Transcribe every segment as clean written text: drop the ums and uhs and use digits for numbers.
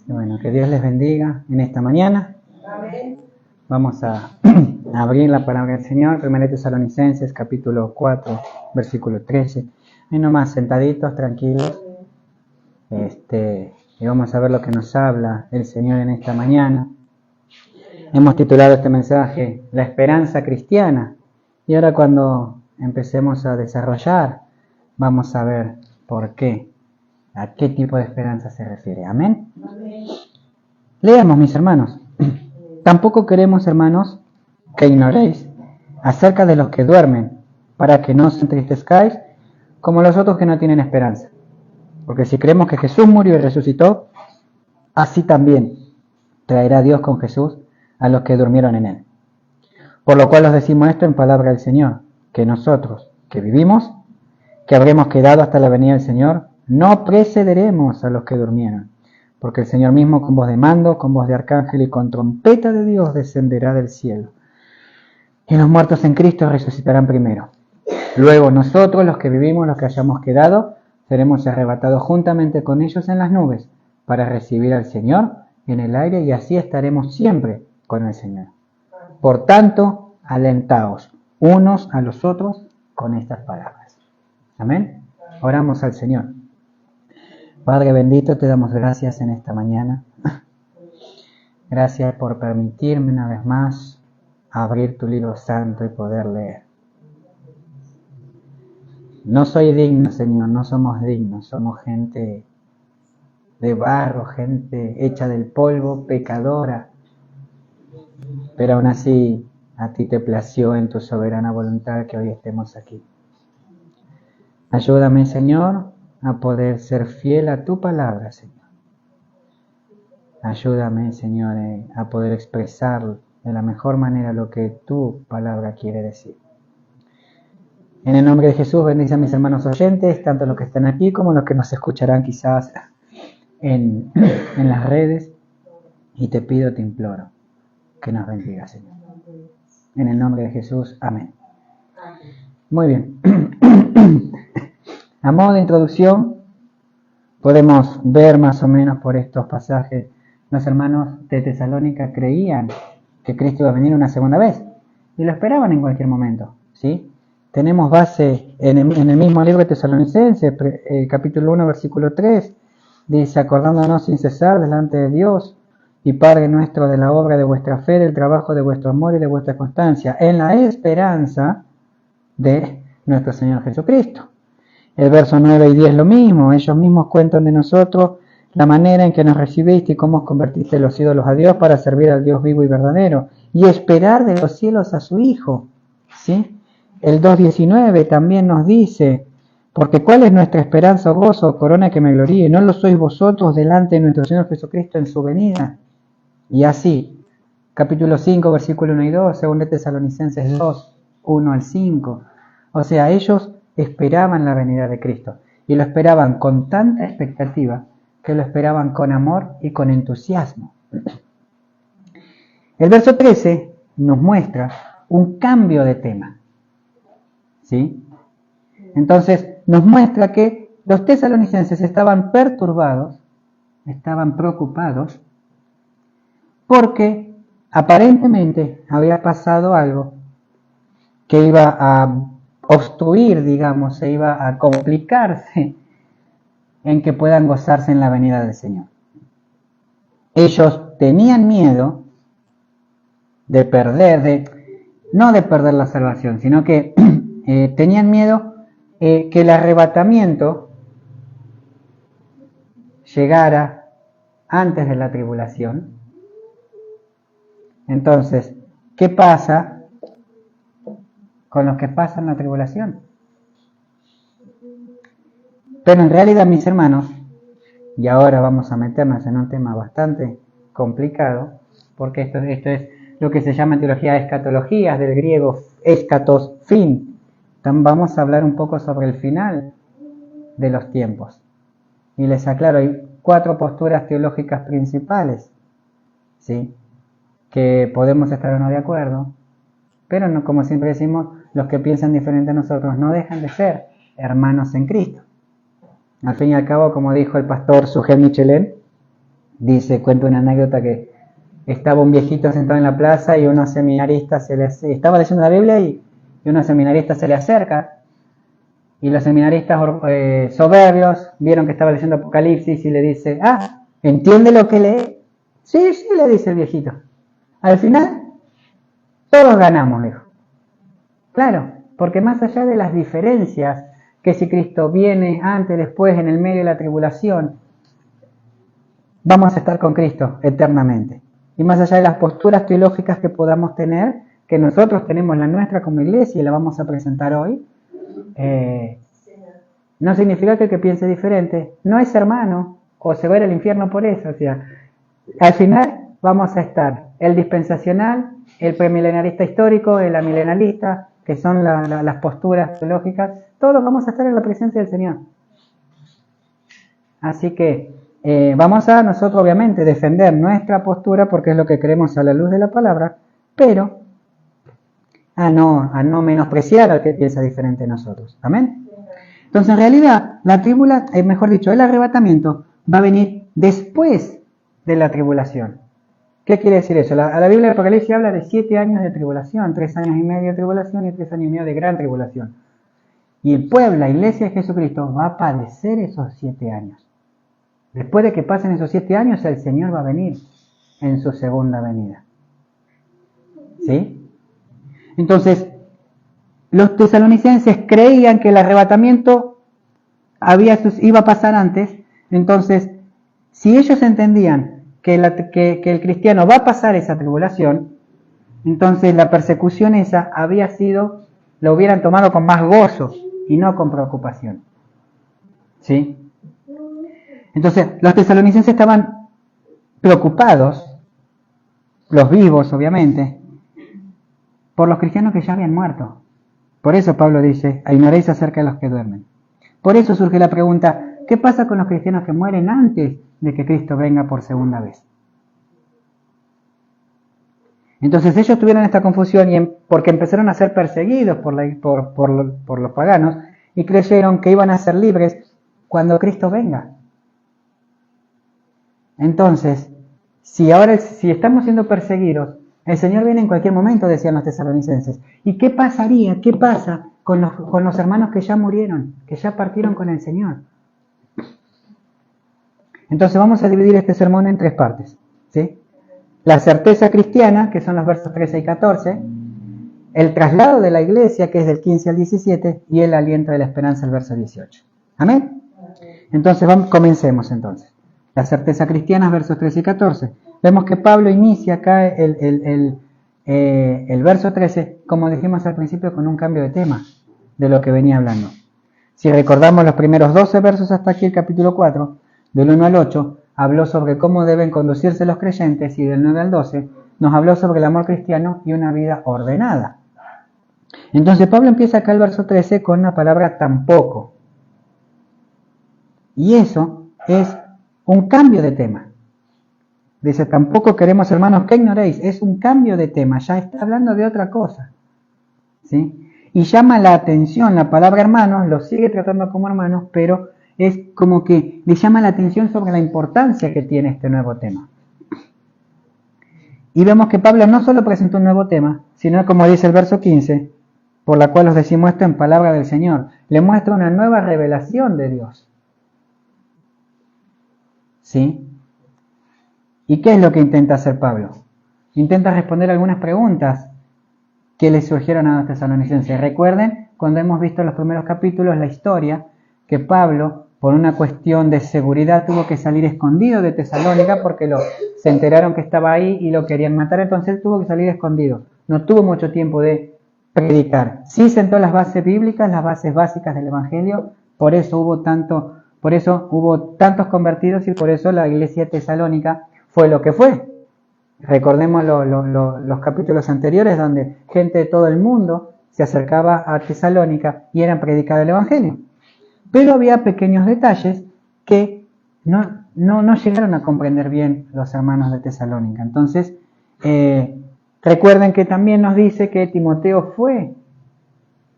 Y bueno, que Dios les bendiga en esta mañana. Amén. Vamos a abrir la palabra del Señor. 1 Tesalonicenses, capítulo 4, versículo 13. Ahí nomás, sentaditos, tranquilos. Y vamos a ver lo que nos habla el Señor en esta mañana. Hemos titulado este mensaje La esperanza cristiana. Y ahora cuando empecemos a desarrollar, vamos a ver por qué. ¿A qué tipo de esperanza se refiere? Amén. Amén. Leamos, mis hermanos. Tampoco queremos, hermanos, que ignoréis acerca de los que duermen, para que no os entristezcáis como los otros que no tienen esperanza. Porque si creemos que Jesús murió y resucitó, así también traerá Dios con Jesús a los que durmieron en él. Por lo cual os decimos esto en palabra del Señor, que nosotros, que vivimos, que habremos quedado hasta la venida del Señor, no precederemos a los que durmieron, porque el Señor mismo con voz de mando, con voz de arcángel y con trompeta de Dios descenderá del cielo. Y los muertos en Cristo resucitarán primero. Luego nosotros, los que vivimos, los que hayamos quedado, seremos arrebatados juntamente con ellos en las nubes, para recibir al Señor en el aire, y así estaremos siempre con el Señor. Por tanto, alentaos unos a los otros con estas palabras. Amén. Oramos al Señor. Padre bendito, te damos gracias en esta mañana. Gracias por permitirme una vez más abrir tu libro santo y poder leer. No soy digno, Señor, no somos dignos, somos gente de barro, gente hecha del polvo, pecadora. Pero aún así, a ti te plació en tu soberana voluntad que hoy estemos aquí. Ayúdame, Señor, a poder ser fiel a tu palabra, Señor. Ayúdame, Señor, a poder expresar de la mejor manera lo que tu palabra quiere decir. En el nombre de Jesús, bendice a mis hermanos oyentes, tanto los que están aquí como los que nos escucharán quizás en las redes. Y te pido, te imploro, que nos bendiga, Señor. En el nombre de Jesús, amén. Muy bien. A modo de introducción, podemos ver más o menos por estos pasajes, los hermanos de Tesalónica creían que Cristo iba a venir una segunda vez y lo esperaban en cualquier momento, ¿sí? Tenemos base en el mismo libro de Tesalonicenses, capítulo 1, versículo 3, dice: acordándonos sin cesar delante de Dios y Padre nuestro de la obra de vuestra fe, del trabajo de vuestro amor y de vuestra constancia, en la esperanza de nuestro Señor Jesucristo. El verso 9 y 10 lo mismo, ellos mismos cuentan de nosotros la manera en que nos recibiste y cómo os convertiste los ídolos a Dios para servir al Dios vivo y verdadero y esperar de los cielos a su Hijo, ¿sí? El 2.19 también nos dice: porque cuál es nuestra esperanza o gozo o corona que me gloríe, no lo sois vosotros delante de nuestro Señor Jesucristo en su venida. Y así, capítulo 5, versículo 1 y 2, según de Tesalonicenses 2, 1 al 5. O sea, ellos esperaban la venida de Cristo y lo esperaban con tanta expectativa que lo esperaban con amor y con entusiasmo. El verso 13 nos muestra un cambio de tema, ¿sí? Entonces nos muestra que los tesalonicenses estaban perturbados, estaban preocupados, porque aparentemente había pasado algo que iba a obstruir, digamos, se iba a complicarse en que puedan gozarse en la venida del Señor. Ellos tenían miedo de perder, no de perder la salvación, sino que tenían miedo que el arrebatamiento llegara antes de la tribulación. Entonces, ¿qué pasa con los que pasan la tribulación? Pero en realidad, mis hermanos, y ahora vamos a meternos en un tema bastante complicado, porque esto es lo que se llama en teología escatologías, del griego escatos, fin. Vamos a hablar un poco sobre el final de los tiempos. Y les aclaro, hay 4 posturas teológicas principales, ¿sí?, que podemos estar o no de acuerdo, pero no, como siempre decimos, los que piensan diferente a nosotros no dejan de ser hermanos en Cristo. Al fin y al cabo, como dijo el pastor Sugel Michelén, Dice, cuento una anécdota que estaba un viejito sentado en la plaza y unos seminaristas estaba leyendo la Biblia y unos seminaristas se le acercan y los seminaristas soberbios vieron que estaba leyendo Apocalipsis y le dice, ¿entiende lo que lee? Sí, sí, le dice el viejito. Al final, todos ganamos, dijo. Claro, porque más allá de las diferencias, que si Cristo viene antes, después, en el medio de la tribulación, vamos a estar con Cristo eternamente. Y más allá de las posturas teológicas que podamos tener, que nosotros tenemos la nuestra como iglesia y la vamos a presentar hoy, no significa que el que piense diferente no es hermano o se va a ir al infierno por eso. O sea, al final vamos a estar el dispensacional, el premilenarista histórico, el amilenalista, que son las posturas teológicas, todos vamos a estar en la presencia del Señor. Así que vamos a nosotros obviamente defender nuestra postura porque es lo que creemos a la luz de la palabra, pero a no menospreciar al que piensa diferente de nosotros. ¿Amén? Entonces en realidad la tribulación, mejor dicho, el arrebatamiento va a venir después de la tribulación. ¿Qué quiere decir eso? La Biblia de Apocalipsis habla de 7 años de tribulación, 3 años y medio de tribulación y 3 años y medio de gran tribulación. Y el pueblo, la iglesia de Jesucristo, va a padecer esos 7 años. Después de que pasen esos 7 años, el Señor va a venir en su segunda venida. ¿Sí? Entonces, los tesalonicenses creían que el arrebatamiento iba a pasar antes. Entonces, si ellos entendían que el cristiano va a pasar esa tribulación, entonces la persecución esa lo hubieran tomado con más gozo y no con preocupación. ¿Sí? Entonces, los tesalonicenses estaban preocupados, los vivos obviamente, por los cristianos que ya habían muerto. Por eso Pablo dice, ignoréis acerca de los que duermen. Por eso surge la pregunta, ¿qué pasa con los cristianos que mueren antes de que Cristo venga por segunda vez? Entonces ellos tuvieron esta confusión porque empezaron a ser perseguidos por los paganos y creyeron que iban a ser libres cuando Cristo venga. Entonces, si estamos siendo perseguidos, el Señor viene en cualquier momento, decían los tesalonicenses. ¿Y qué pasaría? ¿Qué pasa con los hermanos que ya murieron, que ya partieron con el Señor? Entonces vamos a dividir este sermón en 3 partes. ¿Sí? La certeza cristiana, que son los versos 13 y 14, el traslado de la iglesia, que es del 15 al 17, y el aliento de la esperanza, el verso 18. ¿Amén? Entonces comencemos entonces. La certeza cristiana, versos 13 y 14. Vemos que Pablo inicia acá el verso 13, como dijimos al principio, con un cambio de tema de lo que venía hablando. Si recordamos los primeros 12 versos hasta aquí, el capítulo 4, del 1 al 8, habló sobre cómo deben conducirse los creyentes, y del 9 al 12 nos habló sobre el amor cristiano y una vida ordenada. Entonces Pablo empieza acá el verso 13 con la palabra tampoco. Y eso es un cambio de tema. Dice, tampoco queremos, hermanos, que ignoréis. Es un cambio de tema, ya está hablando de otra cosa. ¿Sí? Y llama la atención, la palabra hermanos, lo sigue tratando como hermanos, pero es como que le llama la atención sobre la importancia que tiene este nuevo tema. Y vemos que Pablo no solo presentó un nuevo tema, sino, como dice el verso 15, por la cual os decimos esto en palabra del Señor, le muestra una nueva revelación de Dios. ¿Sí? ¿Y qué es lo que intenta hacer Pablo? Intenta responder algunas preguntas que le surgieron a los tesalonicenses. Recuerden, cuando hemos visto en los primeros capítulos la historia, que Pablo, por una cuestión de seguridad, tuvo que salir escondido de Tesalónica porque se enteraron que estaba ahí y lo querían matar, entonces él tuvo que salir escondido. No tuvo mucho tiempo de predicar. Sí sentó las bases bíblicas, las bases básicas del Evangelio, por eso hubo tantos convertidos y por eso la iglesia de Tesalónica fue lo que fue. Recordemos los capítulos anteriores donde gente de todo el mundo se acercaba a Tesalónica y eran predicado el Evangelio. Pero había pequeños detalles que no llegaron a comprender bien los hermanos de Tesalónica. Entonces, recuerden que también nos dice que Timoteo fue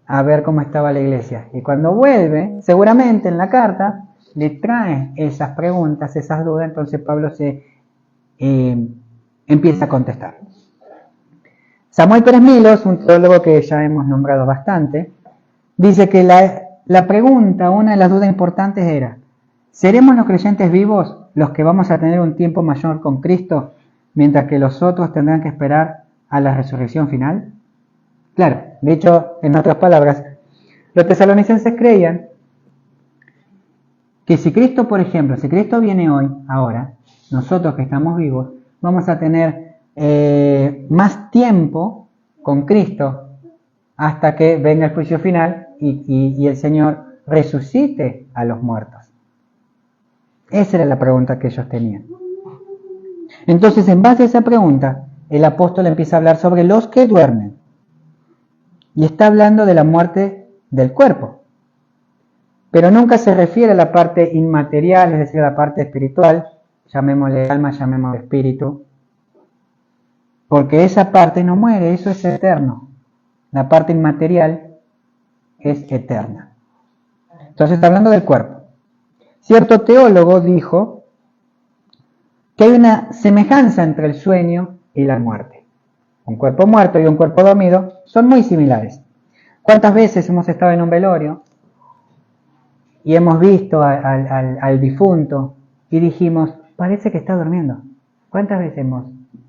a ver cómo estaba la iglesia. Y cuando vuelve, seguramente en la carta, le trae esas preguntas, esas dudas, entonces Pablo se empieza a contestar. Samuel Pérez Milos, un teólogo que ya hemos nombrado bastante, dice que la pregunta, una de las dudas importantes era: ¿seremos los creyentes vivos los que vamos a tener un tiempo mayor con Cristo, mientras que los otros tendrán que esperar a la resurrección final? Claro, dicho en otras palabras, los tesalonicenses creían que si Cristo, por ejemplo, si Cristo viene hoy, ahora, nosotros que estamos vivos, vamos a tener más tiempo con Cristo hasta que venga el juicio final y el Señor resucite a los muertos. Esa era la pregunta que ellos tenían. Entonces, en base a esa pregunta, el apóstol empieza a hablar sobre los que duermen. Y está hablando de la muerte del cuerpo. Pero nunca se refiere a la parte inmaterial, es decir, a la parte espiritual, llamémosle alma, llamémosle espíritu, porque esa parte no muere, eso es eterno. La parte inmaterial es eterna. Entonces está hablando del cuerpo. Cierto teólogo dijo que hay una semejanza entre el sueño y la muerte. Un cuerpo muerto y un cuerpo dormido son muy similares. ¿Cuántas veces hemos estado en un velorio y hemos visto al difunto y dijimos, parece que está durmiendo? ¿Cuántas veces hemos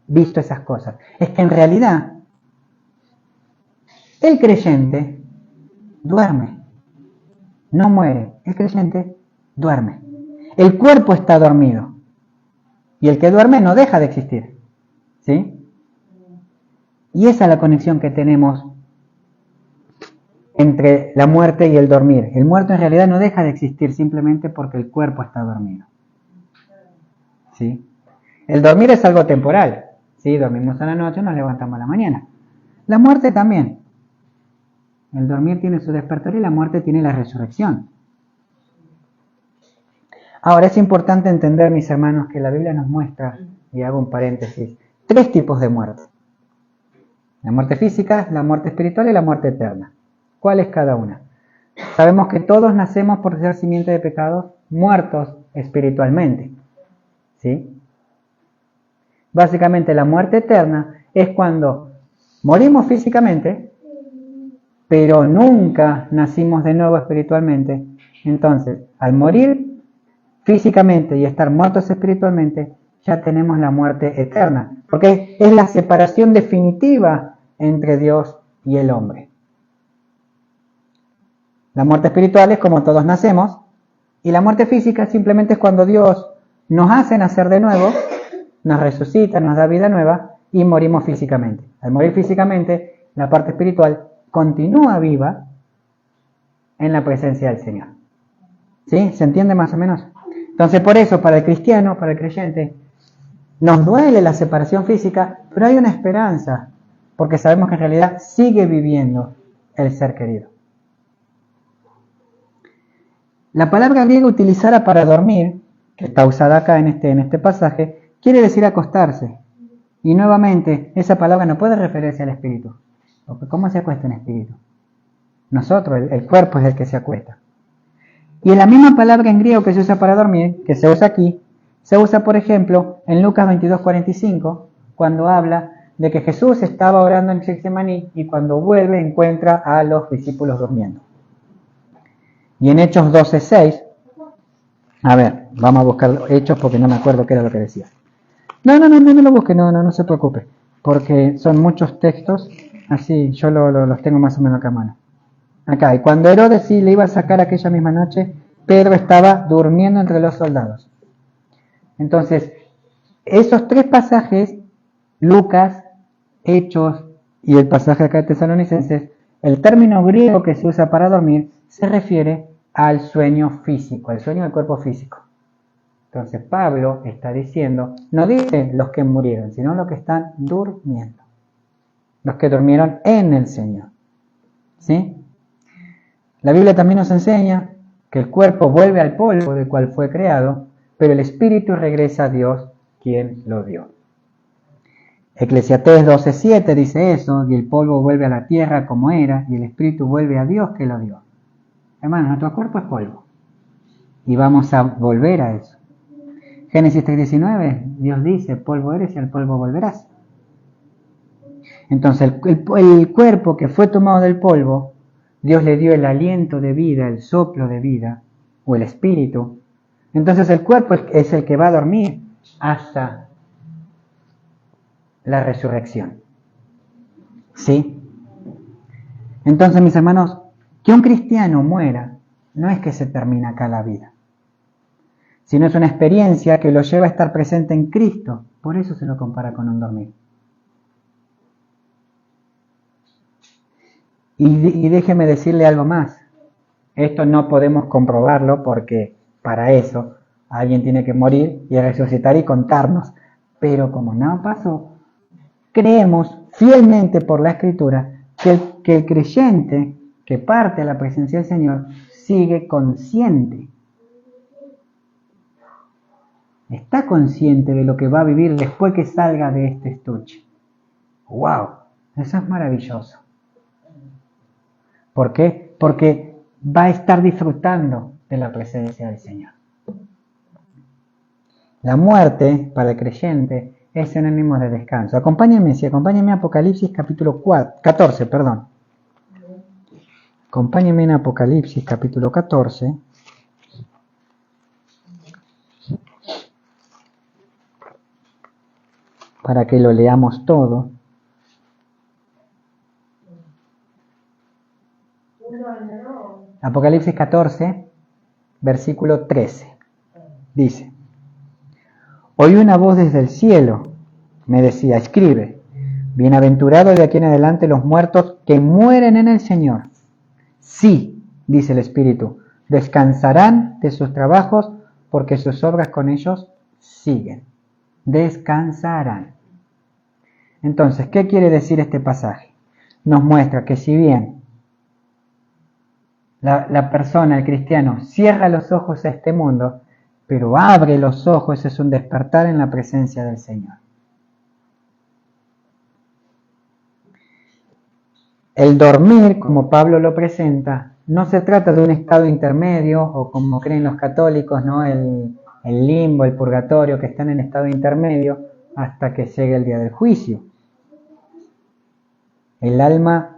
visto esas cosas? Es que en realidad el creyente duerme, no muere. El creyente duerme. El cuerpo está dormido y el que duerme no deja de existir, ¿sí? Y esa es la conexión que tenemos entre la muerte y el dormir. El muerto en realidad no deja de existir simplemente porque el cuerpo está dormido, ¿sí? El dormir es algo temporal, ¿sí? Dormimos a la noche, nos levantamos a la mañana. La muerte también. El dormir tiene su despertar y la muerte tiene la resurrección. Ahora es importante entender, mis hermanos, que la Biblia nos muestra, y hago un paréntesis, 3 tipos de muerte. La muerte física, la muerte espiritual y la muerte eterna. ¿Cuál es cada una? Sabemos que todos nacemos por ser simiente de pecados, muertos espiritualmente, ¿sí? Básicamente la muerte eterna es cuando morimos físicamente, pero nunca nacimos de nuevo espiritualmente. Entonces, al morir físicamente y estar muertos espiritualmente, ya tenemos la muerte eterna, porque es la separación definitiva entre Dios y el hombre. La muerte espiritual es como todos nacemos, y la muerte física simplemente es cuando Dios nos hace nacer de nuevo, nos resucita, nos da vida nueva y morimos físicamente. Al morir físicamente, la parte espiritual continúa viva en la presencia del Señor. ¿Sí? ¿Se entiende más o menos? Entonces, por eso, para el cristiano, para el creyente, nos duele la separación física, pero hay una esperanza, porque sabemos que en realidad sigue viviendo el ser querido. La palabra griega utilizada para dormir, que está usada acá en este pasaje, quiere decir acostarse. Y nuevamente, esa palabra no puede referirse al espíritu. Porque ¿cómo se acuesta un espíritu? Nosotros, el cuerpo es el que se acuesta. Y en la misma palabra en griego que se usa para dormir, que se usa aquí, se usa, por ejemplo, en Lucas 22:45, cuando habla de que Jesús estaba orando en Getsemaní y cuando vuelve encuentra a los discípulos durmiendo. Y en Hechos 12:6, a ver, vamos a buscar Hechos porque no me acuerdo qué era lo que decía. No lo busque, no se preocupe, porque son muchos textos, así yo los tengo más o menos acá a mano. Acá, y cuando Herodes sí le iba a sacar aquella misma noche, Pedro estaba durmiendo entre los soldados. Entonces, esos 3 pasajes, Lucas, Hechos y el pasaje acá de Tesalonicenses, el término griego que se usa para dormir se refiere al sueño físico, al sueño del cuerpo físico. Entonces Pablo está diciendo, no dice los que murieron, sino los que están durmiendo, los que durmieron en el Señor. ¿Sí? La Biblia también nos enseña que el cuerpo vuelve al polvo del cual fue creado, pero el espíritu regresa a Dios, quien lo dio. Eclesiastés 12:7 dice eso, y el polvo vuelve a la tierra como era, y el espíritu vuelve a Dios que lo dio. Hermano, nuestro cuerpo es polvo. y vamos a volver a eso. Génesis 3:19, Dios dice, polvo eres y al polvo volverás. Entonces el cuerpo que fue tomado del polvo, Dios le dio el aliento de vida, el soplo de vida, o el espíritu. Entonces el cuerpo es el que va a dormir hasta la resurrección. ¿Sí? Entonces, mis hermanos, que un cristiano muera no es que se termina acá la vida, sino es una experiencia que lo lleva a estar presente en Cristo. Por eso se lo compara con un dormir. Y déjeme decirle algo más. Esto no podemos comprobarlo porque para eso alguien tiene que morir y resucitar y contarnos. Pero como no pasó, creemos fielmente por la Escritura que el creyente que parte a la presencia del Señor sigue consciente. Está consciente de lo que va a vivir después que salga de este estuche. ¡Wow! Eso es maravilloso. ¿Por qué? Porque va a estar disfrutando de la presencia del Señor. La muerte para el creyente es sinónimo de descanso. Acompáñenme a Apocalipsis capítulo 14, perdón. Acompáñenme en Apocalipsis capítulo 14. Para que lo leamos todo. Apocalipsis 14, versículo 13. Dice: Oí una voz desde el cielo, me decía, escribe, bienaventurados de aquí en adelante los muertos que mueren en el Señor. Sí, dice el Espíritu, descansarán de sus trabajos porque sus obras con ellos siguen. Descansarán. Entonces, ¿qué quiere decir este pasaje? Nos muestra que si bien la persona, el cristiano, cierra los ojos a este mundo, pero abre los ojos, es un despertar en la presencia del Señor. El dormir, como Pablo lo presenta, no se trata de un estado intermedio, o como creen los católicos, ¿no? El limbo, el purgatorio, que están en estado intermedio hasta que llegue el día del juicio. El alma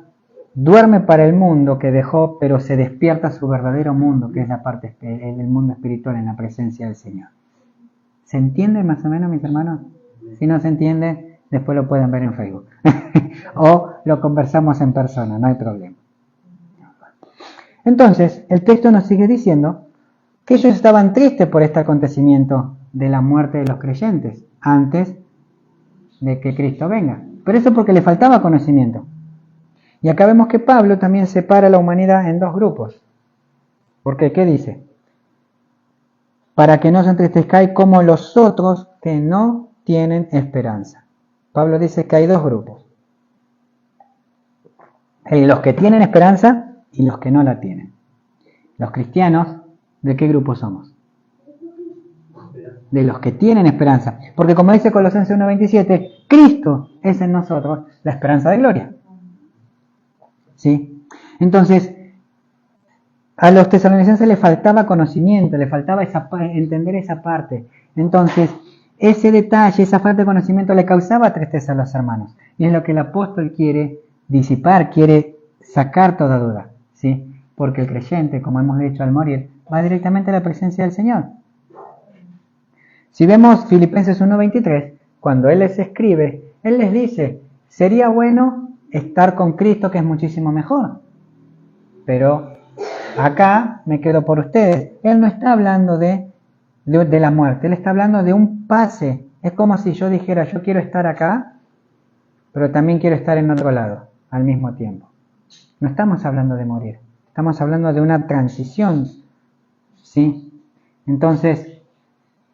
duerme para el mundo que dejó, pero se despierta a su verdadero mundo, que es la parte, el mundo espiritual, en la presencia del Señor. ¿Se entiende más o menos, mis hermanos? Si no se entiende, después lo pueden ver en Facebook. O lo conversamos en persona, no hay problema. Entonces, el texto nos sigue diciendo que ellos estaban tristes por este acontecimiento de la muerte de los creyentes, antes de que Cristo venga. Pero eso porque le faltaba conocimiento. Y acá vemos que Pablo también separa a la humanidad en dos grupos. ¿Por qué? ¿Qué dice? Para que no os entristezcáis como los otros que no tienen esperanza. Pablo dice que hay dos grupos. Hay los que tienen esperanza y los que no la tienen. Los cristianos, ¿de qué grupo somos? De los que tienen esperanza. Porque como dice Colosenses 1:27, Cristo es en nosotros la esperanza de gloria. ¿Sí? Entonces, a los tesalonicenses les faltaba conocimiento, les faltaba entender esa parte. Entonces, ese detalle, esa falta de conocimiento le causaba tristeza a los hermanos. Y es lo que el apóstol quiere disipar, quiere sacar toda duda. ¿Sí? Porque el creyente, como hemos dicho al morir, va directamente a la presencia del Señor. Si vemos Filipenses 1:23, cuando Él les escribe, Él les dice, sería bueno estar con Cristo, que es muchísimo mejor. Pero acá me quedo por ustedes. Él no está hablando de la muerte, Él está hablando de un pase. Es como si yo dijera, yo quiero estar acá, pero también quiero estar en otro lado, al mismo tiempo. No estamos hablando de morir, estamos hablando de una transición. ¿Sí? Entonces,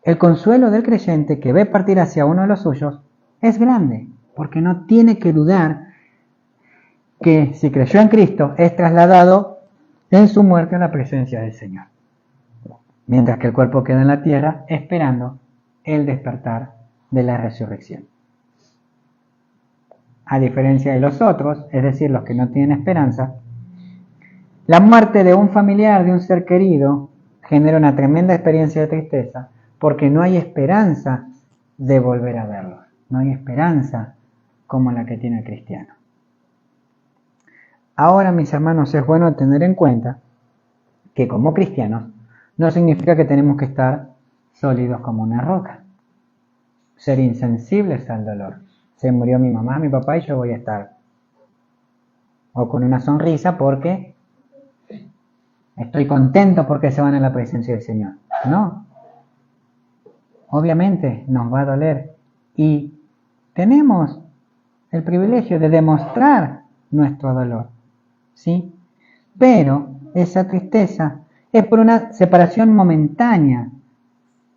el consuelo del creyente que ve partir hacia uno de los suyos es grande, porque no tiene que dudar que si creyó en Cristo es trasladado en su muerte a la presencia del Señor. Mientras que el cuerpo queda en la tierra esperando el despertar de la resurrección. A diferencia de los otros, es decir, los que no tienen esperanza, la muerte de un familiar, de un ser querido, genera una tremenda experiencia de tristeza, porque no hay esperanza de volver a verlos. No hay esperanza como la que tiene el cristiano. Ahora, mis hermanos, es bueno tener en cuenta que como cristianos no significa que tenemos que estar sólidos como una roca, ser insensibles al dolor. Se murió mi mamá, mi papá y yo voy a estar o con una sonrisa porque estoy contento porque se van a la presencia del Señor. No, obviamente nos va a doler y tenemos el privilegio de demostrar nuestro dolor, ¿sí? Pero esa tristeza es por una separación momentánea,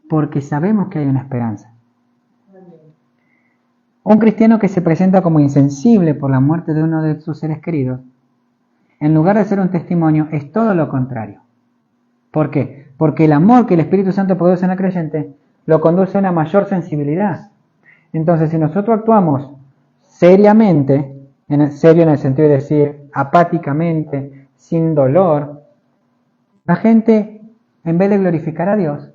porque sabemos que hay una esperanza. Un cristiano que se presenta como insensible por la muerte de uno de sus seres queridos, en lugar de ser un testimonio, es todo lo contrario. ¿Por qué? Porque el amor que el Espíritu Santo produce en el creyente lo conduce a una mayor sensibilidad. Entonces, si nosotros actuamos seriamente, serio en el sentido de decir apáticamente, sin dolor, la gente, en vez de glorificar a Dios,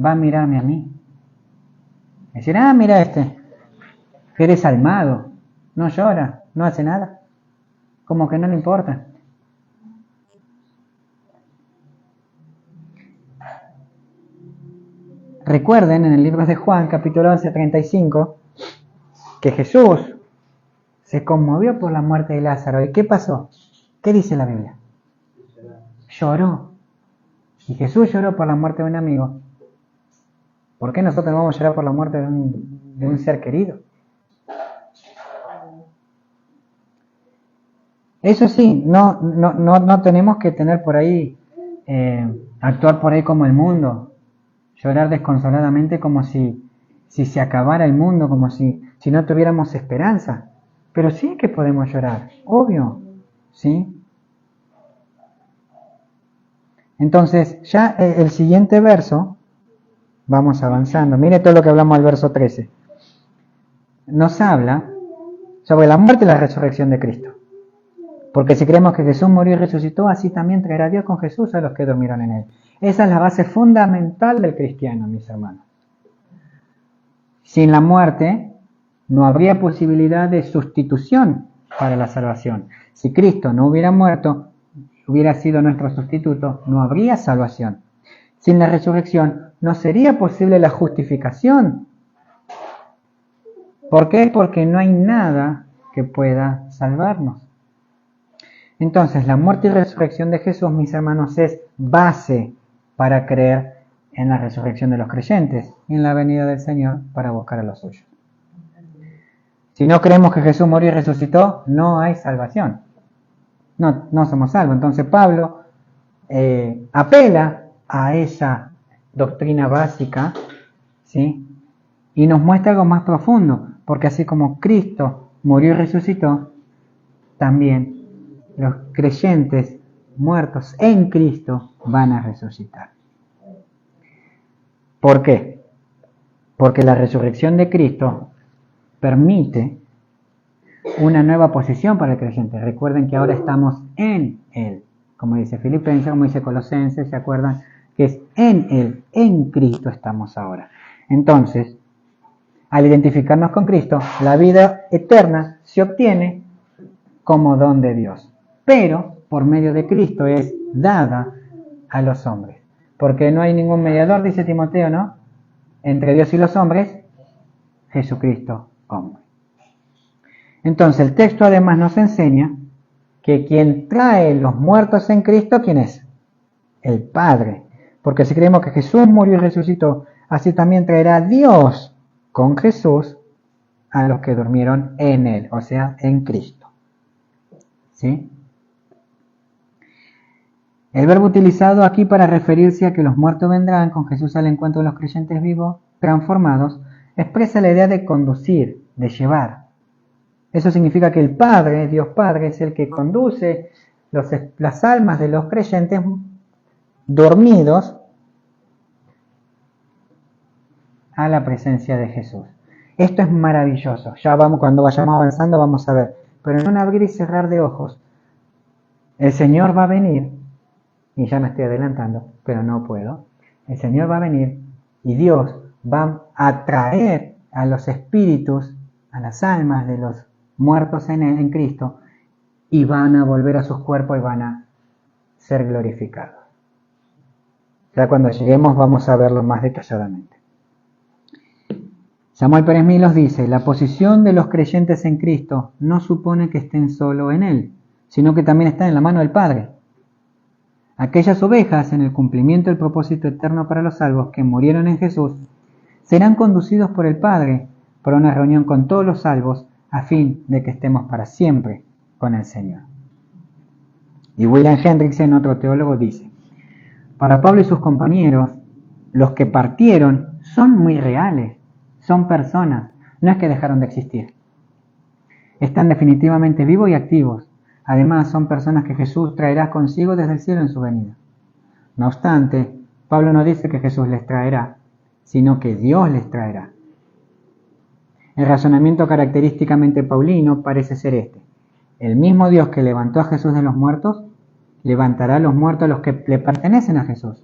va a mirarme a mí. Decir, mira que eres almado, no llora, no hace nada, como que no le importa. Recuerden en el libro de Juan, capítulo 11, 35, que Jesús se conmovió por la muerte de Lázaro. ¿Y qué pasó? ¿Qué dice la Biblia? Lloró. Y Jesús lloró por la muerte de un amigo. ¿Por qué nosotros no vamos a llorar por la muerte de un ser querido? Eso sí, no tenemos que tener por ahí, actuar por ahí como el mundo, llorar desconsoladamente como si se acabara el mundo, como si no tuviéramos esperanza. Pero sí que podemos llorar, obvio, ¿sí? Entonces, ya el siguiente verso, vamos avanzando, mire todo lo que hablamos al verso 13, nos habla sobre la muerte y la resurrección de Cristo. Porque si creemos que Jesús murió y resucitó, así también traerá Dios con Jesús a los que durmieron en Él. Esa es la base fundamental del cristiano, mis hermanos. Sin la muerte, no habría posibilidad de sustitución para la salvación. Si Cristo no hubiera muerto, hubiera sido nuestro sustituto, no habría salvación. Sin la resurrección, no sería posible la justificación. ¿Por qué? Porque no hay nada que pueda salvarnos. Entonces, la muerte y resurrección de Jesús, mis hermanos, es base para creer en la resurrección de los creyentes y en la venida del Señor para buscar a los suyos. Si no creemos que Jesús murió y resucitó, no hay salvación. No somos salvos. Entonces, Pablo apela a esa doctrina básica, ¿sí? Y nos muestra algo más profundo, porque así como Cristo murió y resucitó, también los creyentes muertos en Cristo van a resucitar. ¿Por qué? Porque la resurrección de Cristo permite una nueva posición para el creyente. Recuerden que ahora estamos en Él, como dice Filipenses, como dice Colosenses, ¿se acuerdan? Que es en Él, en Cristo estamos ahora. Entonces, al identificarnos con Cristo, la vida eterna se obtiene como don de Dios. Pero por medio de Cristo es dada a los hombres. Porque no hay ningún mediador, dice Timoteo, ¿no? Entre Dios y los hombres, Jesucristo, hombre. Entonces el texto además nos enseña que quien trae los muertos en Cristo, ¿quién es? El Padre. Porque si creemos que Jesús murió y resucitó, así también traerá Dios con Jesús a los que durmieron en Él, o sea, en Cristo. ¿Sí? El verbo utilizado aquí para referirse a que los muertos vendrán con Jesús al encuentro de los creyentes vivos, transformados, expresa la idea de conducir, de llevar. Eso significa que el Padre, Dios Padre, es el que conduce las almas de los creyentes dormidos a la presencia de Jesús. Esto es maravilloso. Ya cuando vayamos avanzando vamos a ver. Pero en un abrir y cerrar de ojos, el Señor va a venir y ya me estoy adelantando, pero no puedo. El Señor va a venir y Dios va a traer a los espíritus, a las almas de los muertos en Cristo, y van a volver a sus cuerpos y van a ser glorificados. Ya cuando lleguemos vamos a verlo más detalladamente. Samuel Pérez Milos dice: la posición de los creyentes en Cristo no supone que estén solo en Él, sino que también están en la mano del Padre. Aquellas ovejas, en el cumplimiento del propósito eterno para los salvos que murieron en Jesús, serán conducidos por el Padre para una reunión con todos los salvos, a fin de que estemos para siempre con el Señor. Y William Hendrickson, otro teólogo, dice: para Pablo y sus compañeros, los que partieron son muy reales, son personas, no es que dejaron de existir. Están definitivamente vivos y activos. Además, son personas que Jesús traerá consigo desde el cielo en su venida. No obstante, Pablo no dice que Jesús les traerá, sino que Dios les traerá. El razonamiento característicamente paulino parece ser este: el mismo Dios que levantó a Jesús de los muertos, levantará a los muertos a los que le pertenecen a Jesús.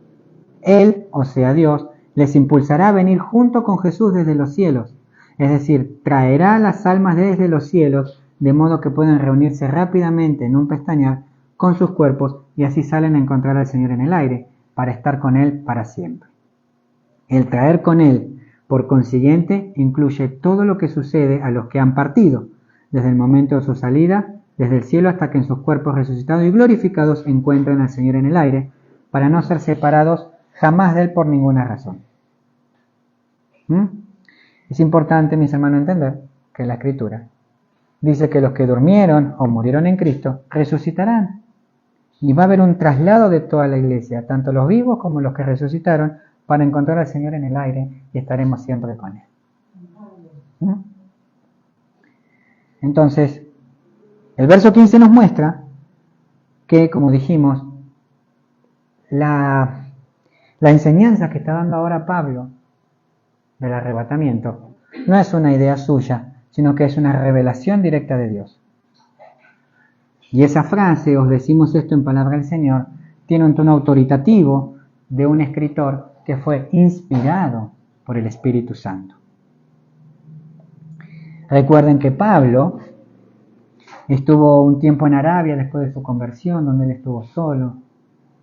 Él, o sea Dios, les impulsará a venir junto con Jesús desde los cielos, es decir, traerá las almas desde los cielos, de modo que puedan reunirse rápidamente en un pestañear con sus cuerpos y así salen a encontrar al Señor en el aire, para estar con Él para siempre. El traer con Él, por consiguiente, incluye todo lo que sucede a los que han partido, desde el momento de su salida, desde el cielo hasta que en sus cuerpos resucitados y glorificados encuentren al Señor en el aire, para no ser separados jamás de Él por ninguna razón. Es importante, mis hermanos, entender que la Escritura dice que los que durmieron o murieron en Cristo resucitarán. Y va a haber un traslado de toda la iglesia, tanto los vivos como los que resucitaron, para encontrar al Señor en el aire y estaremos siempre con Él. Entonces, el verso 15 nos muestra que, como dijimos, la enseñanza que está dando ahora Pablo del arrebatamiento no es una idea suya, sino que es una revelación directa de Dios. Y esa frase, os decimos esto en palabra del Señor, tiene un tono autoritativo de un escritor que fue inspirado por el Espíritu Santo. Recuerden que Pablo estuvo un tiempo en Arabia después de su conversión, donde él estuvo solo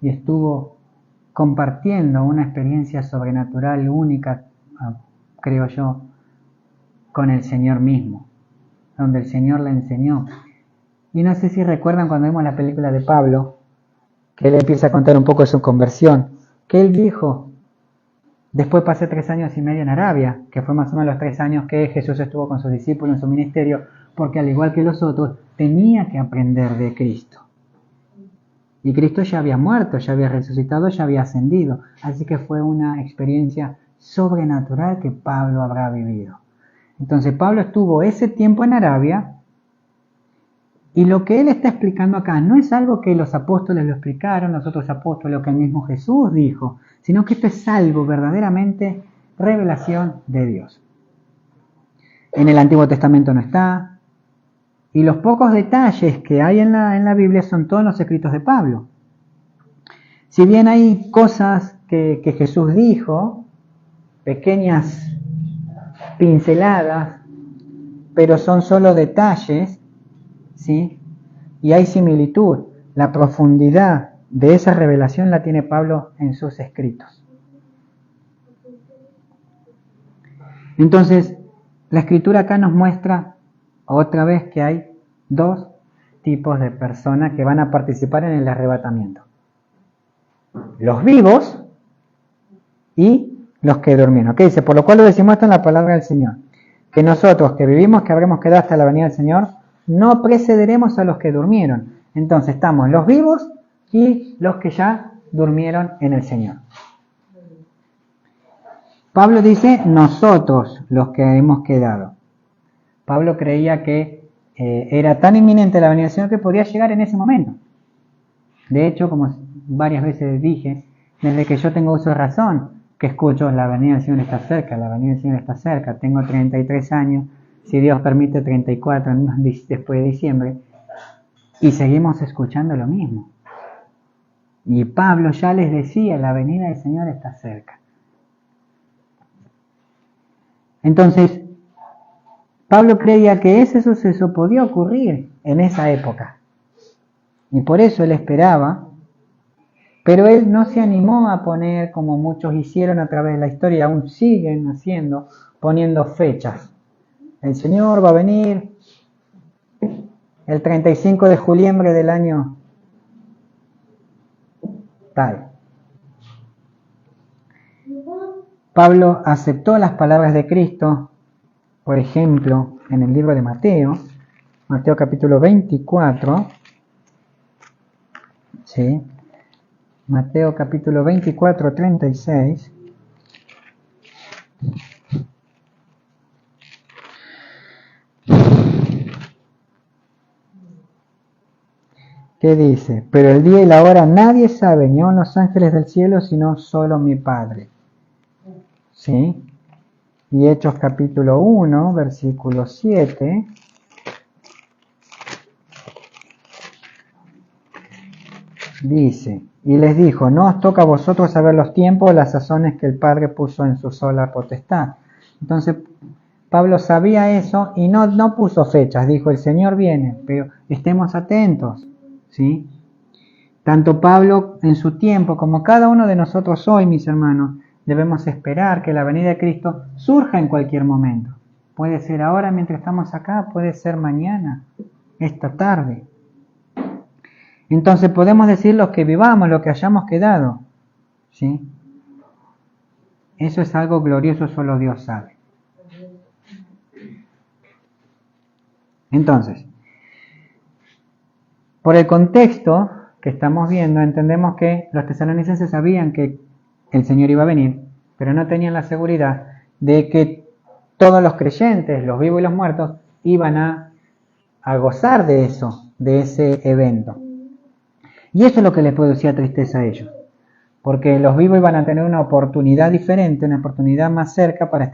y estuvo compartiendo una experiencia sobrenatural única, creo yo, con el Señor mismo, donde el Señor le enseñó. Y no sé si recuerdan cuando vimos la película de Pablo, que él empieza a contar un poco de su conversión, que él dijo: después pasé 3 años y medio en Arabia, que fue más o menos los 3 años que Jesús estuvo con sus discípulos en su ministerio, porque al igual que los otros, tenía que aprender de Cristo. Y Cristo ya había muerto, ya había resucitado, ya había ascendido. Así que fue una experiencia sobrenatural que Pablo habrá vivido. Entonces Pablo estuvo ese tiempo en Arabia, y lo que él está explicando acá no es algo que los apóstoles lo explicaron, los otros apóstoles, lo que el mismo Jesús dijo, sino que esto es algo verdaderamente revelación de Dios. En el Antiguo Testamento no está, y los pocos detalles que hay en la Biblia son todos los escritos de Pablo. Si bien hay cosas que Jesús dijo, pequeñas pinceladas, pero son solo detalles, ¿sí? Y hay similitud. La profundidad de esa revelación la tiene Pablo en sus escritos. Entonces, la Escritura acá nos muestra otra vez que hay 2 tipos de personas que van a participar en el arrebatamiento: los vivos y los que durmieron. ¿Qué dice? Por lo cual lo decimos esto en la palabra del Señor, que nosotros que vivimos, que habremos quedado hasta la venida del Señor, no precederemos a los que durmieron. Entonces estamos los vivos y los que ya durmieron en el Señor. Pablo dice nosotros los que hemos quedado. Pablo creía que era tan inminente la venida del Señor que podía llegar en ese momento. De hecho, como varias veces dije, desde que yo tengo uso de razón, que escucho la venida del Señor está cerca, la venida del Señor está cerca, tengo 33 años, si Dios permite 34 después de diciembre, y seguimos escuchando lo mismo. Y Pablo ya les decía, la venida del Señor está cerca. Entonces, Pablo creía que ese suceso podía ocurrir en esa época. Y por eso él esperaba, pero él no se animó a poner, como muchos hicieron a través de la historia, aún siguen haciendo, poniendo fechas. El Señor va a venir el 35 de juliembre del año tal. Pablo aceptó las palabras de Cristo, por ejemplo, en el libro de Mateo, Mateo capítulo 24, ¿sí? Mateo capítulo 24, 36. ¿Qué dice? Pero el día y la hora nadie sabe, ni aun los ángeles del cielo, sino solo mi Padre. ¿Sí? Y Hechos capítulo 1, versículo 7. Dice, y les dijo, no os toca a vosotros saber los tiempos o las sazones que el Padre puso en su sola potestad. Entonces, Pablo sabía eso y no puso fechas, dijo, el Señor viene, pero estemos atentos, ¿sí? Tanto Pablo en su tiempo como cada uno de nosotros hoy, mis hermanos, debemos esperar que la venida de Cristo surja en cualquier momento. Puede ser ahora mientras estamos acá, puede ser mañana, esta tarde. Entonces podemos decir los que vivamos, lo que hayamos quedado, ¿sí? Eso es algo glorioso, solo Dios sabe. Entonces, por el contexto que estamos viendo, entendemos que los tesalonicenses sabían que el Señor iba a venir, pero no tenían la seguridad de que todos los creyentes, los vivos y los muertos, iban a gozar de eso, de ese evento. Y eso es lo que les producía tristeza a ellos, porque los vivos iban a tener una oportunidad diferente, una oportunidad más cerca para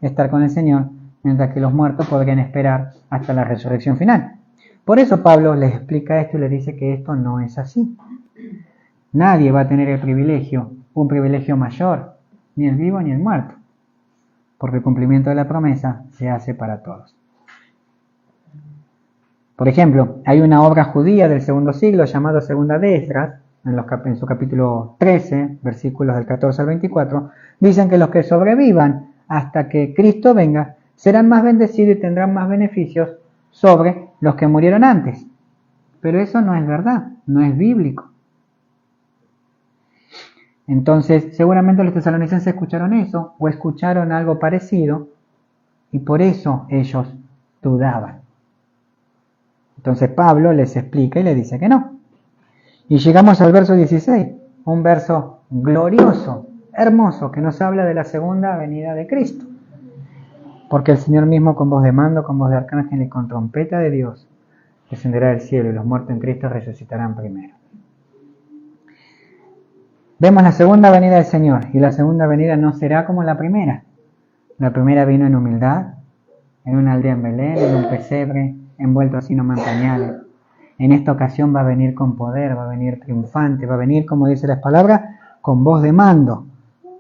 estar con el Señor, mientras que los muertos podrían esperar hasta la resurrección final. Por eso Pablo les explica esto y les dice que esto no es así. Nadie va a tener el privilegio, un privilegio mayor, ni el vivo ni el muerto, porque el cumplimiento de la promesa se hace para todos. Por ejemplo, hay una obra judía del segundo siglo llamada Segunda de Esdras, en su capítulo 13, versículos del 14 al 24, dicen que los que sobrevivan hasta que Cristo venga serán más bendecidos y tendrán más beneficios sobre los que murieron antes. Pero eso no es verdad, no es bíblico. Entonces, seguramente los tesalonicenses escucharon eso o escucharon algo parecido y por eso ellos dudaban. Entonces Pablo les explica y les dice que no. Y llegamos al verso 16, un verso glorioso, hermoso, que nos habla de la segunda venida de Cristo. Porque el Señor mismo con voz de mando, con voz de arcángel y con trompeta de Dios, descenderá del cielo y los muertos en Cristo resucitarán primero. Vemos la segunda venida del Señor y la segunda venida no será como la primera. La primera vino en humildad, en una aldea en Belén, en un pesebre, envuelto así nomás en pañales. En esta ocasión va a venir con poder, va a venir triunfante, va a venir, como dice las palabras, con voz de mando,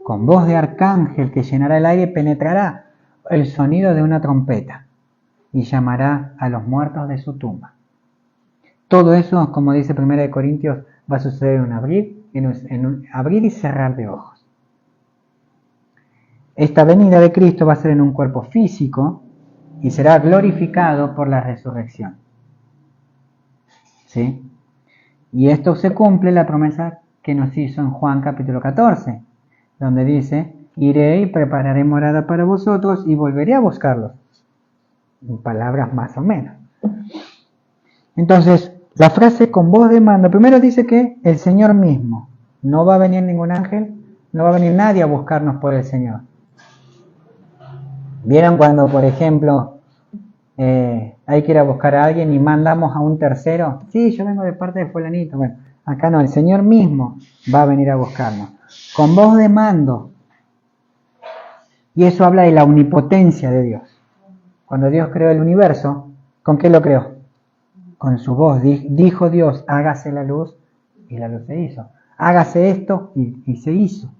con voz de arcángel que llenará el aire y penetrará el sonido de una trompeta y llamará a los muertos de su tumba. Todo eso, como dice 1 Corintios, va a suceder en un abrir y cerrar de ojos. Esta venida de Cristo va a ser en un cuerpo físico y será glorificado por la resurrección. ¿Sí? Y esto se cumple la promesa que nos hizo en Juan capítulo 14, donde dice, iré y prepararé morada para vosotros y volveré a buscarlos. En palabras más o menos. Entonces, la frase con voz de mando, primero dice que el Señor mismo, no va a venir ningún ángel, no va a venir nadie a buscarnos por el Señor. ¿Vieron cuando, por ejemplo, hay que ir a buscar a alguien y mandamos a un tercero? Sí, yo vengo de parte de fulanito. Bueno, acá no, el Señor mismo va a venir a buscarnos. Con voz de mando. Y eso habla de la omnipotencia de Dios. Cuando Dios creó el universo, ¿con qué lo creó? Con su voz. Dijo Dios, hágase la luz, y la luz se hizo. hágase esto, y se hizo.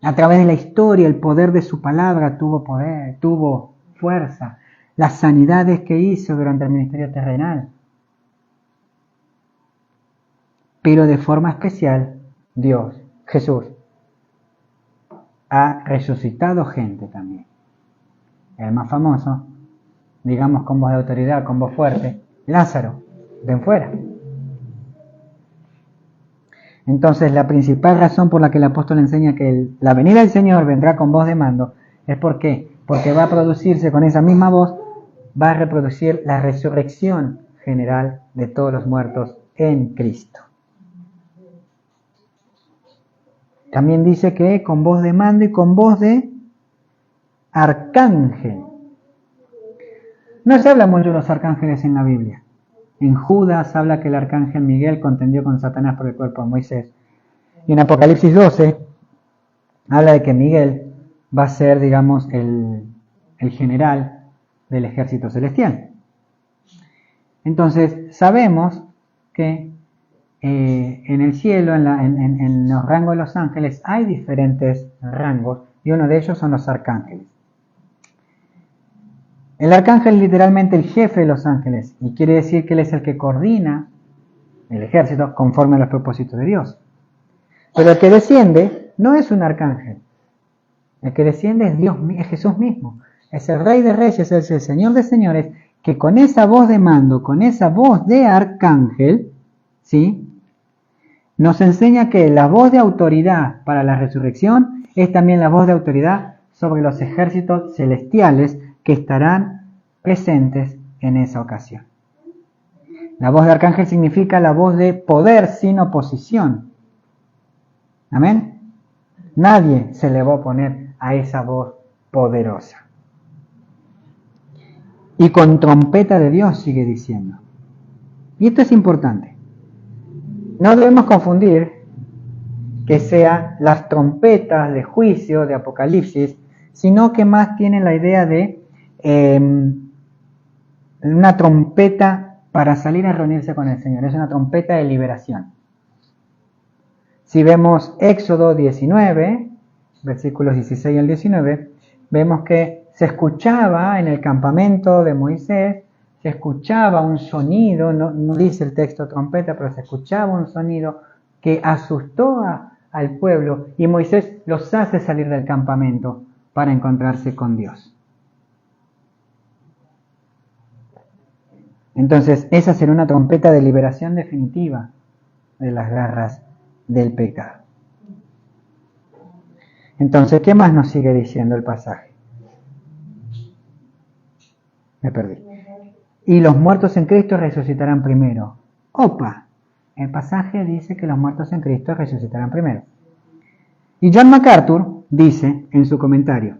A través de la historia, el poder de su palabra tuvo poder, tuvo fuerza. Las sanidades que hizo durante el ministerio terrenal. Pero de forma especial, Dios, Jesús, ha resucitado gente también. El más famoso, digamos con voz de autoridad, con voz fuerte, Lázaro, de fuera. Entonces, la principal razón por la que el apóstol enseña que la venida del Señor vendrá con voz de mando es porque va a producirse con esa misma voz, va a reproducir la resurrección general de todos los muertos en Cristo. También dice que con voz de mando y con voz de arcángel. No se habla mucho de los arcángeles en la Biblia. En Judas habla que el arcángel Miguel contendió con Satanás por el cuerpo de Moisés. Y en Apocalipsis 12 habla de que Miguel va a ser, digamos, el general del ejército celestial. Entonces, sabemos que en el cielo, en los rangos de los ángeles, hay diferentes rangos, y uno de ellos son los arcángeles. El arcángel es literalmente el jefe de los ángeles, y quiere decir que él es el que coordina el ejército conforme a los propósitos de Dios. Pero el que desciende no es un arcángel. El que desciende es Dios, es Jesús mismo. Es el Rey de Reyes, es el Señor de Señores, que con esa voz de mando, con esa voz de arcángel, ¿sí?, nos enseña que la voz de autoridad para la resurrección es también la voz de autoridad sobre los ejércitos celestiales que estarán presentes en esa ocasión. La voz de arcángel significa la voz de poder sin oposición. ¿Amén? Nadie se le va a oponer a esa voz poderosa. Y con trompeta de Dios sigue diciendo. Y esto es importante. No debemos confundir que sean las trompetas de juicio, de Apocalipsis, sino que más tienen la idea de una trompeta para salir a reunirse con el Señor. Es una trompeta de liberación. Si vemos Éxodo 19, versículos 16 al 19, vemos que se escuchaba en el campamento de Moisés, se escuchaba un sonido, no dice el texto trompeta, pero se escuchaba un sonido que asustó al pueblo, y Moisés los hace salir del campamento para encontrarse con Dios. Entonces, esa será una trompeta de liberación definitiva de las garras del pecado. Entonces, ¿qué más nos sigue diciendo el pasaje? Me perdí. Y los muertos en Cristo resucitarán primero. ¡Opa! El pasaje dice que los muertos en Cristo resucitarán primero. Y John MacArthur dice en su comentario,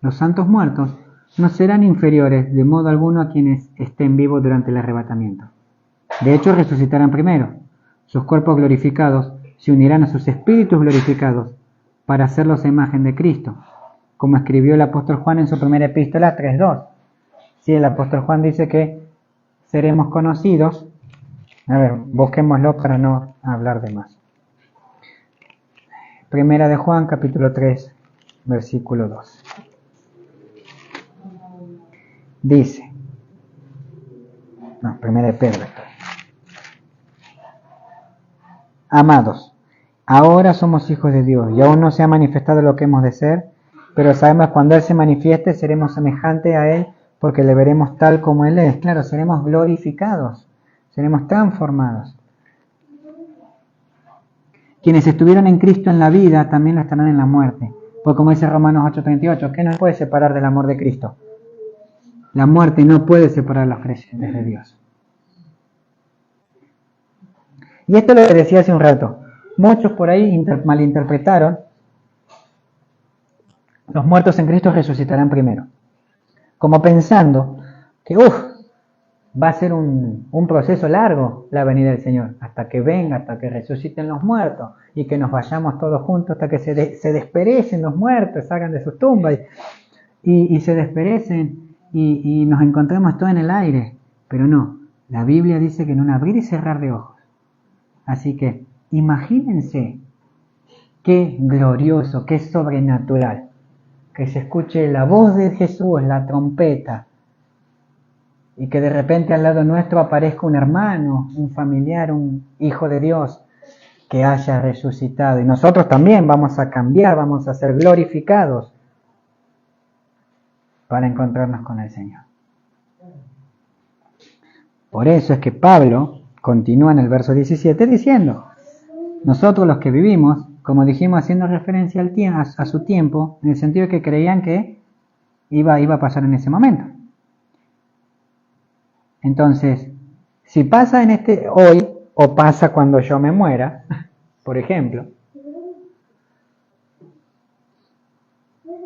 los santos muertos no serán inferiores de modo alguno a quienes estén vivos durante el arrebatamiento. De hecho, resucitarán primero. Sus cuerpos glorificados se unirán a sus espíritus glorificados para hacerlos a imagen de Cristo, como escribió el apóstol Juan en su primera epístola 3:2. Sí, el apóstol Juan dice que seremos conocidos. A ver, busquémoslo para no hablar de más. Primera de Juan, capítulo 3, versículo 2. Dice, primera de Pedro. Amados, ahora somos hijos de Dios y aún no se ha manifestado lo que hemos de ser, pero sabemos que cuando Él se manifieste seremos semejantes a Él porque le veremos tal como Él es. Claro, seremos glorificados, seremos transformados. Quienes estuvieron en Cristo en la vida también lo estarán en la muerte. Porque como dice Romanos 8:38, ¿qué nos puede separar del amor de Cristo? La muerte no puede separar a los creyentes de Dios. Y esto lo que decía hace un rato. Muchos por ahí malinterpretaron. Los muertos en Cristo resucitarán primero. Como pensando que va a ser un proceso largo la venida del Señor. Hasta que venga, hasta que resuciten los muertos. Y que nos vayamos todos juntos hasta que se desperecen los muertos, salgan de sus tumbas. Y se desperecen y nos encontremos todos en el aire. Pero no. La Biblia dice que en un abrir y cerrar de ojos. Así que Imagínense qué glorioso, qué sobrenatural, que se escuche la voz de Jesús, la trompeta, y que de repente al lado nuestro aparezca un hermano, un familiar, un hijo de Dios que haya resucitado. Y nosotros también vamos a cambiar, vamos a ser glorificados para encontrarnos con el Señor. Por eso es que Pablo continúa en el verso 17 diciendo: nosotros los que vivimos, como dijimos, haciendo referencia a su tiempo, en el sentido de que creían que iba a pasar en ese momento. Entonces, si pasa hoy, o pasa cuando yo me muera, por ejemplo,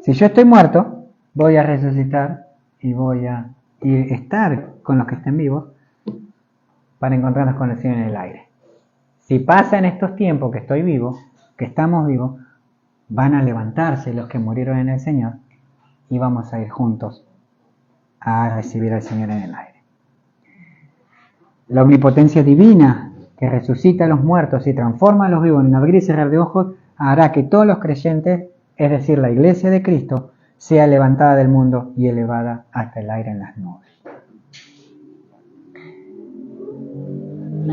si yo estoy muerto, voy a resucitar y voy a estar con los que estén vivos para encontrarnos con el Señor en el aire. Si pasa en estos tiempos que estoy vivo, que estamos vivos, van a levantarse los que murieron en el Señor y vamos a ir juntos a recibir al Señor en el aire. La omnipotencia divina que resucita a los muertos y transforma a los vivos en un abrir y cerrar de ojos hará que todos los creyentes, es decir, la iglesia de Cristo, sea levantada del mundo y elevada hasta el aire en las nubes.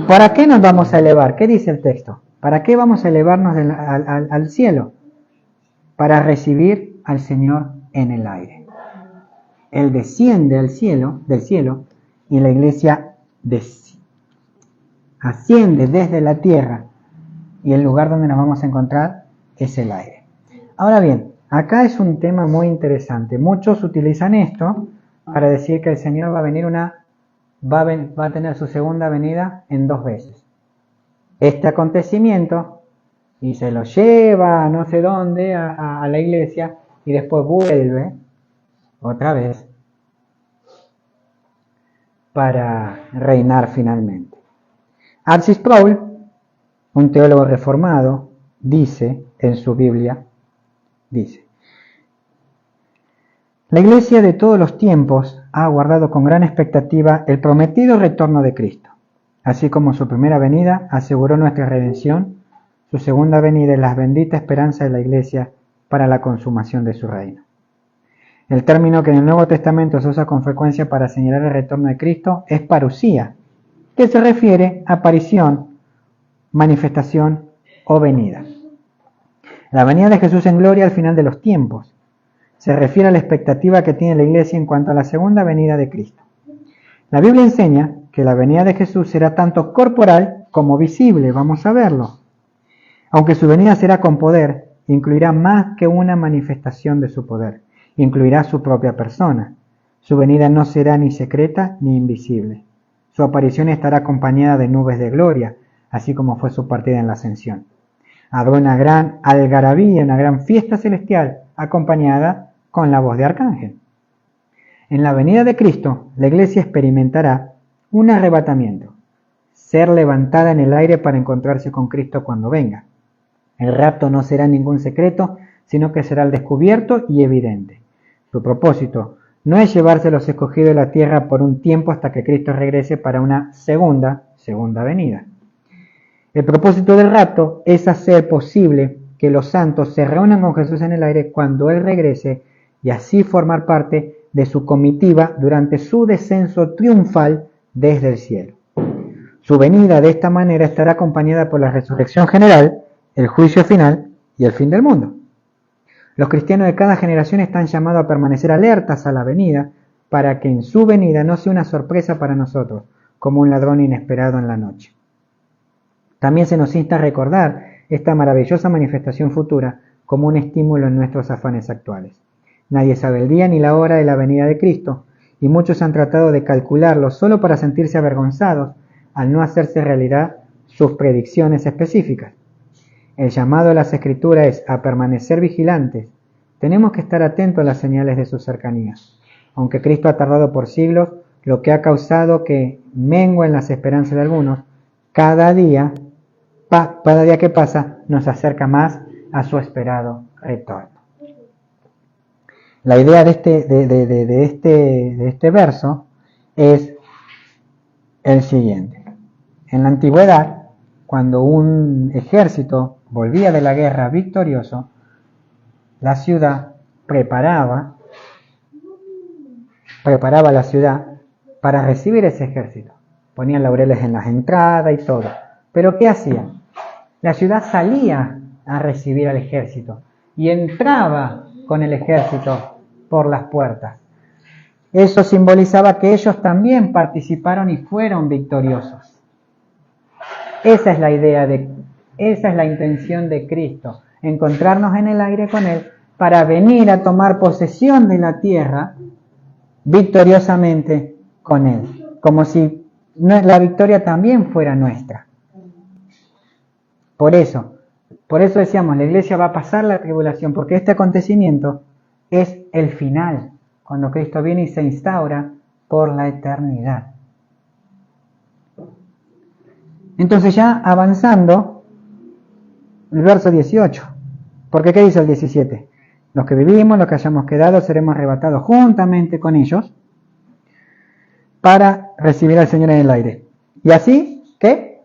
¿Para qué nos vamos a elevar? ¿Qué dice el texto? ¿Para qué vamos a elevarnos al cielo? Para recibir al Señor en el aire. Él desciende del cielo, y la iglesia asciende desde la tierra, y el lugar donde nos vamos a encontrar es el aire. Ahora bien, acá es un tema muy interesante. Muchos utilizan esto para decir que el Señor va a venir va a tener su segunda venida en 2 veces. Este acontecimiento, y se lo lleva a no sé dónde, a la iglesia, y después vuelve otra vez para reinar finalmente. R.C. Sproul, un teólogo reformado, dice en su Biblia, la iglesia de todos los tiempos ha aguardado con gran expectativa el prometido retorno de Cristo. Así como su primera venida aseguró nuestra redención, su segunda venida es la bendita esperanza de la iglesia para la consumación de su reino. El término que en el Nuevo Testamento se usa con frecuencia para señalar el retorno de Cristo es parusía, que se refiere a aparición, manifestación o venida. La venida de Jesús en gloria al final de los tiempos se refiere a la expectativa que tiene la iglesia en cuanto a la segunda venida de Cristo. La Biblia enseña que la venida de Jesús será tanto corporal como visible, vamos a verlo. Aunque su venida será con poder, incluirá más que una manifestación de su poder, incluirá su propia persona. Su venida no será ni secreta ni invisible. Su aparición estará acompañada de nubes de gloria, así como fue su partida en la ascensión. Habrá una gran algarabía, una gran fiesta celestial, acompañada con la voz de arcángel. En la venida de Cristo, la iglesia experimentará un arrebatamiento, ser levantada en el aire para encontrarse con Cristo cuando venga. El rapto no será ningún secreto, sino que será al descubierto y evidente. Su propósito no es llevarse a los escogidos de la tierra por un tiempo hasta que Cristo regrese para una segunda venida. El propósito del rapto es hacer posible que los santos se reúnan con Jesús en el aire cuando Él regrese y así formar parte de su comitiva durante su descenso triunfal desde el cielo. Su venida de esta manera estará acompañada por la resurrección general, el juicio final y el fin del mundo. Los cristianos de cada generación están llamados a permanecer alertas a la venida para que en su venida no sea una sorpresa para nosotros, como un ladrón inesperado en la noche. También se nos insta a recordar esta maravillosa manifestación futura como un estímulo en nuestros afanes actuales. Nadie sabe el día ni la hora de la venida de Cristo, y muchos han tratado de calcularlo solo para sentirse avergonzados al no hacerse realidad sus predicciones específicas. El llamado de las Escrituras es a permanecer vigilantes. Tenemos que estar atentos a las señales de su cercanía. Aunque Cristo ha tardado por siglos, lo que ha causado que menguen las esperanzas de algunos, cada día que pasa nos acerca más a su esperado retorno. La idea de este verso es el siguiente. En la antigüedad, cuando un ejército volvía de la guerra victorioso, la ciudad preparaba la ciudad para recibir ese ejército. Ponían laureles en las entradas y todo. Pero ¿qué hacían? La ciudad salía a recibir al ejército y entraba con el ejército por las puertas. Eso simbolizaba que ellos también participaron y fueron victoriosos. Esa es la idea esa es la intención de Cristo, encontrarnos en el aire con Él para venir a tomar posesión de la tierra victoriosamente con Él, como si la victoria también fuera nuestra. Por eso decíamos, la iglesia va a pasar la tribulación, porque este acontecimiento es el final, cuando Cristo viene y se instaura por la eternidad. Entonces ya avanzando, el verso 18, porque ¿qué dice el 17? Los que vivimos, los que hayamos quedado, seremos arrebatados juntamente con ellos para recibir al Señor en el aire. Y así, ¿qué?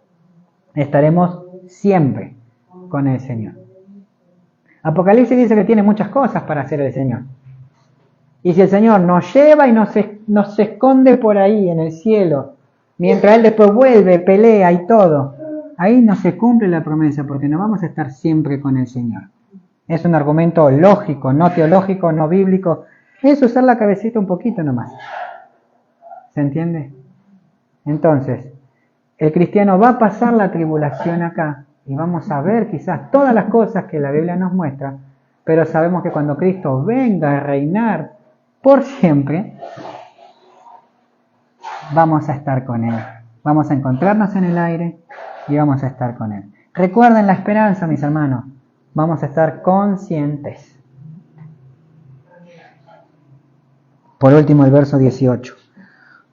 Estaremos siempre con el Señor. Apocalipsis dice que tiene muchas cosas para hacer el Señor. Y si el Señor nos lleva y nos esconde por ahí en el cielo, mientras Él después vuelve, pelea y todo, ahí no se cumple la promesa, porque no vamos a estar siempre con el Señor. Es un argumento lógico, no teológico, no bíblico. Es usar la cabecita un poquito nomás. ¿Se entiende? Entonces, el cristiano va a pasar la tribulación acá y vamos a ver quizás todas las cosas que la Biblia nos muestra, pero sabemos que cuando Cristo venga a reinar por siempre, vamos a estar con Él. Vamos a encontrarnos en el aire y vamos a estar con Él. Recuerden la esperanza, mis hermanos. Vamos a estar conscientes. Por último, el verso 18.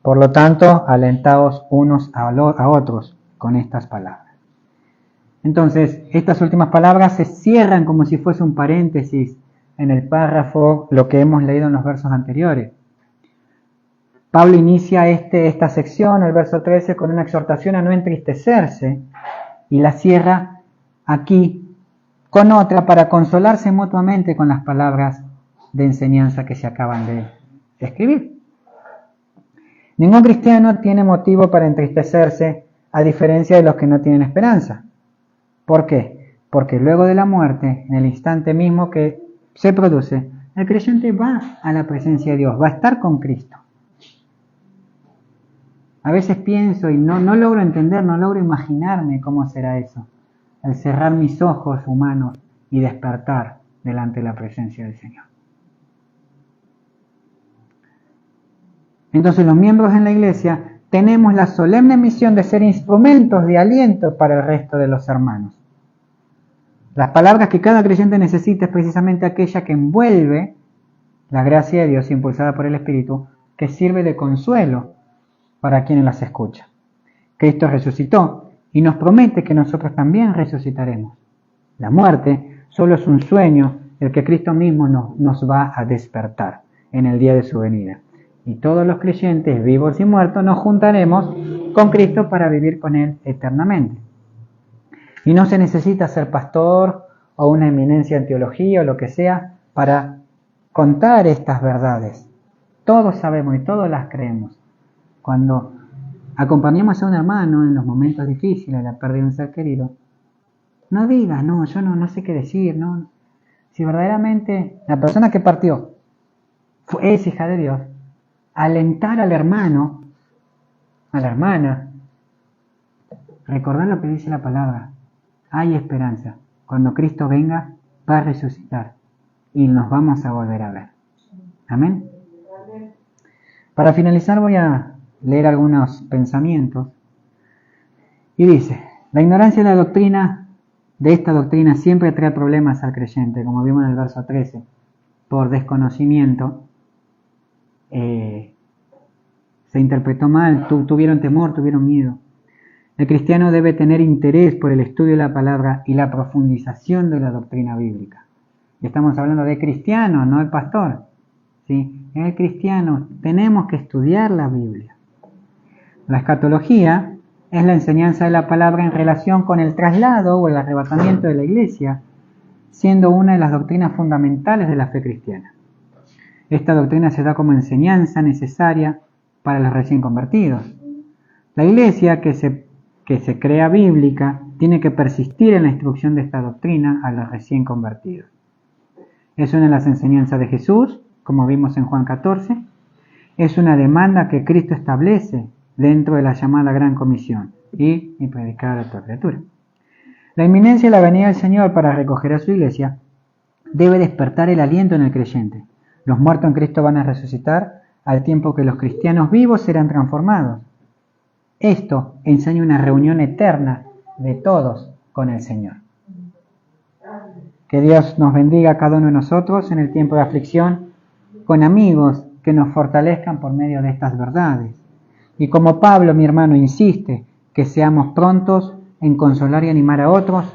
Por lo tanto, alentaos unos a otros con estas palabras. Entonces, estas últimas palabras se cierran como si fuese un paréntesis en el párrafo, lo que hemos leído en los versos anteriores. Pablo inicia esta sección, el verso 13, con una exhortación a no entristecerse y la cierra aquí con otra para consolarse mutuamente con las palabras de enseñanza que se acaban de escribir. Ningún cristiano tiene motivo para entristecerse, a diferencia de los que no tienen esperanza. ¿Por qué? Porque luego de la muerte, en el instante mismo que se produce, el creyente va a la presencia de Dios, va a estar con Cristo. A veces pienso y no logro entender, no logro imaginarme cómo será eso, al cerrar mis ojos humanos y despertar delante de la presencia del Señor. Entonces los miembros en la iglesia tenemos la solemne misión de ser instrumentos de aliento para el resto de los hermanos. Las palabras que cada creyente necesita es precisamente aquella que envuelve la gracia de Dios impulsada por el Espíritu, que sirve de consuelo para quienes las escuchan. Cristo resucitó y nos promete que nosotros también resucitaremos. La muerte solo es un sueño del que Cristo mismo nos va a despertar en el día de su venida. Y todos los creyentes, vivos y muertos, nos juntaremos con Cristo para vivir con Él eternamente. Y no se necesita ser pastor o una eminencia en teología o lo que sea para contar estas verdades. Todos sabemos y todos las creemos. Cuando acompañamos a un hermano en los momentos difíciles, la pérdida de un ser querido, no digas, no, yo no sé qué decir, no. Si verdaderamente la persona que partió es hija de Dios, alentar al hermano, a la hermana, recordar lo que dice la palabra. Hay esperanza. Cuando Cristo venga, va a resucitar y nos vamos a volver a ver. Amén. Para finalizar voy a leer algunos pensamientos. Y dice, la ignorancia de esta doctrina siempre trae problemas al creyente, como vimos en el verso 13. Por desconocimiento, se interpretó mal, tuvieron temor, tuvieron miedo. El cristiano debe tener interés por el estudio de la palabra y la profundización de la doctrina bíblica. Y estamos hablando de cristianos, no del pastor. ¿Sí? En el cristiano tenemos que estudiar la Biblia. La escatología es la enseñanza de la palabra en relación con el traslado o el arrebatamiento de la iglesia, siendo una de las doctrinas fundamentales de la fe cristiana. Esta doctrina se da como enseñanza necesaria para los recién convertidos. La iglesia que se crea bíblica tiene que persistir en la instrucción de esta doctrina a los recién convertidos. Es una de las enseñanzas de Jesús, como vimos en Juan 14. Es una demanda que Cristo establece dentro de la llamada Gran Comisión y predicar a toda criatura. La inminencia de la venida del Señor para recoger a su iglesia debe despertar el aliento en el creyente. Los muertos en Cristo van a resucitar al tiempo que los cristianos vivos serán transformados. Esto enseña una reunión eterna de todos con el Señor. Que Dios nos bendiga a cada uno de nosotros en el tiempo de aflicción, con amigos que nos fortalezcan por medio de estas verdades. Y como Pablo, mi hermano, insiste, que seamos prontos en consolar y animar a otros,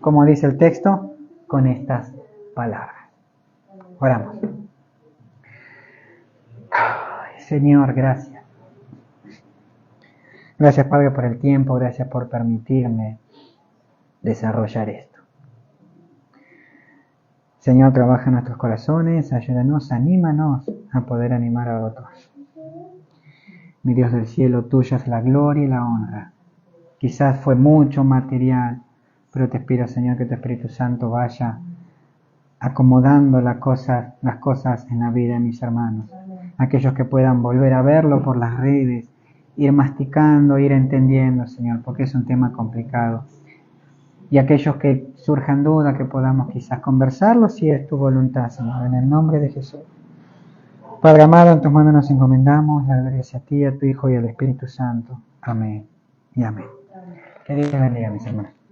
como dice el texto, con estas palabras. Oramos. Ay, Señor, gracias. Gracias, Padre, por el tiempo, gracias por permitirme desarrollar esto. Señor, trabaja en nuestros corazones, ayúdanos, anímanos a poder animar a otros. Mi Dios del cielo, tuya es la gloria y la honra. Quizás fue mucho material, pero te pido, Señor, que tu Espíritu Santo vaya acomodando las cosas en la vida de mis hermanos. Aquellos que puedan volver a verlo por las redes, ir masticando, ir entendiendo, Señor, porque es un tema complicado. Y aquellos que surjan dudas, que podamos quizás conversarlo, si es tu voluntad, Señor, en el nombre de Jesús. Padre amado, en tus manos nos encomendamos, la gloria sea a ti, a tu Hijo y al Espíritu Santo. Amén y amén. Que Dios te bendiga, mis hermanos.